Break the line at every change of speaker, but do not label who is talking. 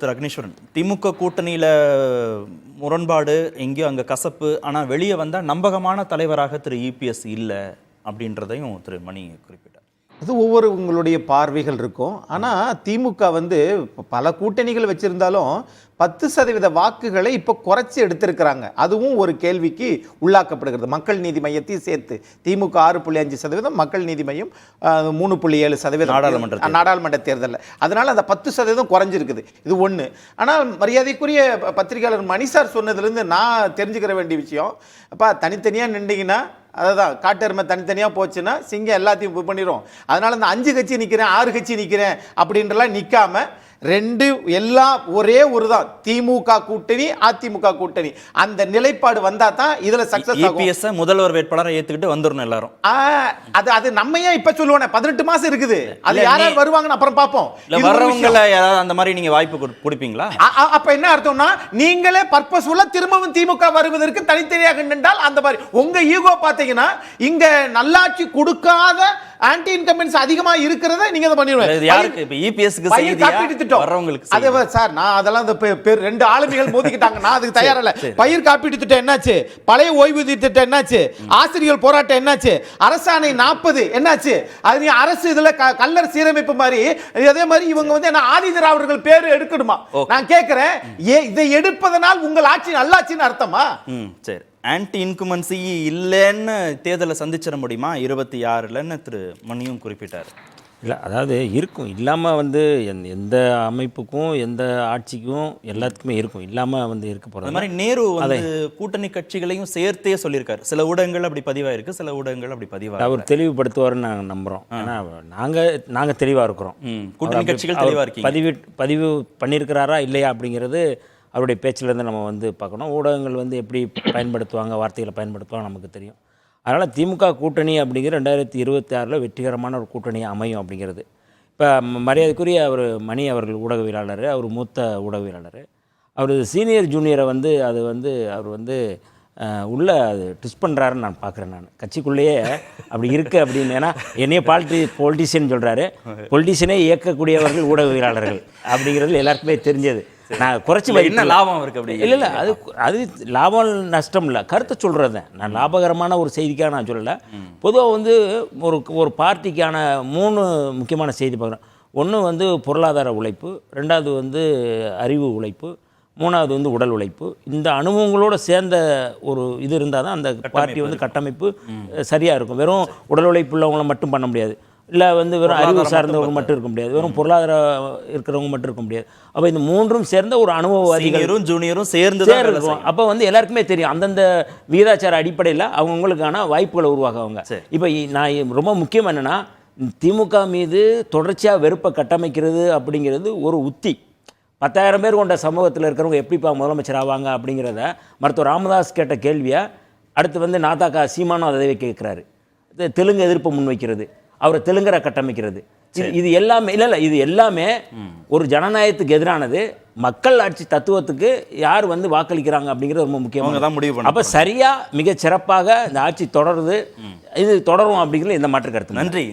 திரு அக்னீஸ்வரன், திமுக கூட்டணியில் முரண்பாடு எங்கேயோ அங்கே கசப்பு, ஆனால் வெளியே வந்தால் நம்பகமான தலைவராக திரு இபிஎஸ் இல்லை அப்படின்றதையும் திரு மணி குறிப்பிட்டார்.
அது ஒவ்வொரு உங்களுடைய பார்வைகள் இருக்கும். ஆனால் திமுக பல கூட்டணிகள் வச்சுருந்தாலும் 10% வாக்குகளை இப்போ குறைச்சி எடுத்திருக்கிறாங்க. அதுவும் ஒரு கேள்விக்கு உள்ளாக்கப்படுகிறது. மக்கள் நீதி மையத்தையும் சேர்த்து திமுக 6.5%, மக்கள் நீதி மையம் 3.7% நாடாளுமன்ற தேர்தலில். அதனால் அந்த 10% குறைஞ்சிருக்குது. இது ஒன்று. ஆனால் மரியாதைக்குரிய பத்திரிகையாளர் மணி சார் சொன்னதுலேருந்து நான் தெரிஞ்சுக்கிற வேண்டிய விஷயம், அப்பா தனித்தனியாக நின்றீங்கன்னா, அதுதான் காட்டெருமை தனித்தனியாக போச்சுன்னா சிங்கம் எல்லாத்தையும் பண்ணிடும். அதனால் அந்த 5 கட்சி நிற்கிறேன் 6 கட்சி நிற்கிறேன் அப்படின்றலாம் நிற்காம எல்லாம் ஒரே ஒரு தான், திமுக கூட்டணி அதிமுக கூட்டணி. அந்த நிலைப்பாடு வந்தா தான் இதுல சக்சஸ் ஆகும்.
முதல்வர் வேட்பாளரை ஏத்துக்கிட்டு வந்துடணும் எல்லாரும்.
அது நம்ம ஏன் இப்ப சொல்லுவோம், 18 மாசம் இருக்குது, அது யாராவது வருவாங்கன்னு அப்புறம் பார்ப்போம்.
வர்றவங்கள யாராவது அந்த மாதிரி நீங்க வாய்ப்பு கொடுப்பீங்களா?
அப்ப என்ன அர்த்தம்னா, நீங்களே பர்பஸ்ஃபுல்லா திரும்பவும் திமுக வருவதற்கு தனித்தனியாக நின்றால் அந்த மாதிரி உங்க ஈகோ பாத்தீங்கன்னா, இங்க நல்லாட்சி கொடுக்காத ஆன்டி இன்கம்பன்ஸ் அதிகமா இருக்கிறத நீங்க அதை பண்ணிடுவீங்க.
யாருக்கு? இப்ப இபிஎஸ்க்கு
காப்பீட்டு திட்டம் வரவங்களுக்கு. அதே சார், நான் அதெல்லாம் ரெண்டு ஆளுமைகள் மோதிக்கிட்டாங்க, நான் அதுக்கு தயாரா இல்ல. பயிர் காப்பீட்டு திட்டம் என்னாச்சு? பழைய ஓய்வூதிய திட்டம் என்னாச்சு? ஆசிரியர் போராட்டம் என்னாச்சு? அரசாணை 40 என்னாச்சு? அது அரசு இதுல கல்லர் சீரமைப்பு மாதிரி, அதே மாதிரி இவங்க என்ன ஆதி திராவிடர்கள் பேரு எடுக்கணுமா? நான் கேட்கிறேன், இதை எடுப்பதனால் உங்கள் ஆட்சி நல்லாட்சின்னு அர்த்தமா?
சரி, ஆன்டி இன்குமன்சி இல்லைன்னு தேர்தலை சந்திச்சிட முடியுமா 26லன்னு திரு மணியும் குறிப்பிட்டார்.
இல்லை, அதாவது இருக்கும், இல்லாமல் எந்த அமைப்புக்கும் எந்த ஆட்சிக்கும் எல்லாத்துக்குமே இருக்கும், இல்லாமல் இருக்க போகிறது. அது
மாதிரி நேரு கூட்டணி கட்சிகளையும் சேர்த்தே சொல்லியிருக்காரு. சில ஊடகங்கள் அப்படி பதிவாயிருக்கு, சில ஊடகங்கள் அப்படி பதிவாக
அவர் தெளிவுபடுத்துவார்னு நாங்கள் நம்புகிறோம். ஏன்னா நாங்கள் தெளிவாக இருக்கிறோம்,
கூட்டணி கட்சிகள் தெளிவாக இருக்கீங்க.
பதிவு பண்ணியிருக்கிறாரா இல்லையா அப்படிங்கிறது அவருடைய பேச்சிலேருந்து நம்ம பார்க்கணும். ஊடகங்கள் எப்படி பயன்படுத்துவாங்க, வார்த்தைகளை பயன்படுத்துவாங்க நமக்கு தெரியும். அதனால் திமுக கூட்டணி அப்படிங்கிற 2026 வெற்றிகரமான ஒரு கூட்டணி அமையும் அப்படிங்கிறது. இப்போ மரியாதைக்குரிய அவர் மணி அவர்கள் ஊடகவியலாளர், அவர் மூத்த ஊடகவியலாளர். அவர் சீனியர் ஜூனியரை அது அவர் உள்ளே அது ட்விஸ்ட் பண்ணுறாருன்னு நான் பார்க்குறேன். நான் கட்சிக்குள்ளேயே அப்படி இருக்குது அப்படின்னு. ஏன்னா என்னையே பொலிட்டிஷியன் சொல்கிறாரு. பொலிட்டிஷியனே இயக்கக்கூடியவர்கள் ஊடகவியலாளர்கள் அப்படிங்கிறது எல்லாருக்குமே தெரிஞ்சது. நான் குறைச்சி
என்ன லாபம் இருக்குது அப்படி
இல்லை அது லாபம் நஷ்டம் இல்லை, கருத்தை சொல்கிறது தான். நான் லாபகரமான ஒரு செய்திக்காக நான் சொல்லலை. பொதுவாக ஒரு பார்ட்டிக்கான 3 முக்கியமான செய்தி பார்க்குறேன். ஒன்று பொருளாதார உழைப்பு, 2வது அறிவு உழைப்பு, 3வது உடல் உழைப்பு. இந்த அனுபவங்களோடு சேர்ந்த ஒரு இது இருந்தால் தான் அந்த பார்ட்டி கட்டமைப்பு சரியாக இருக்கும். வெறும் உடல் உழைப்பு உள்ளவங்கள மட்டும் பண்ண முடியாது, இல்லை வெறும் அறிவு சார்ந்தவங்க மட்டும் இருக்க முடியாது, வெறும் பொருளாதாரம் இருக்கிறவங்க மட்டும் இருக்க முடியாது. அப்போ இந்த 3ம் சேர்ந்த ஒரு அனுபவவாதிகளும்
ஜூனியரும் சேர்ந்து
இருக்கும். அப்போ எல்லாருக்குமே தெரியும் அந்தந்த விகிதாச்சார அடிப்படையில் அவங்களுக்கான வாய்ப்புகளை உருவாக்குவாங்க. இப்போ நான் ரொம்ப முக்கியம் என்னென்னா, திமுக மீது தொடர்ச்சியாக வெறுப்பை கட்டமைக்கிறது அப்படிங்கிறது ஒரு உத்தி. 10,000 பேர் கொண்ட சமூகத்தில் இருக்கிறவங்க எப்படிப்பா முதலமைச்சர் ஆவாங்க அப்படிங்கிறத மருத்துவர் ராமதாஸ் கேட்ட கேள்வியை அடுத்து நாதாக்கா சீமானும் அதை கேட்குறாரு. தெலுங்கு எதிர்ப்பு முன்வைக்கிறது, அவரை தெலுங்கரை கட்டமைக்கிறது. இது எல்லாமே இது எல்லாமே ஒரு ஜனநாயகத்துக்கு எதிரானது. மக்கள் ஆட்சி தத்துவத்துக்கு யார் வாக்களிக்கிறாங்க அப்படிங்கிறது ரொம்ப முக்கியமாக. அப்போ சரியாக மிகச் சிறப்பாக இந்த ஆட்சி தொடருது, இது தொடரும் அப்படிங்கிறது எந்த மாற்று கருத்து.
நன்றி.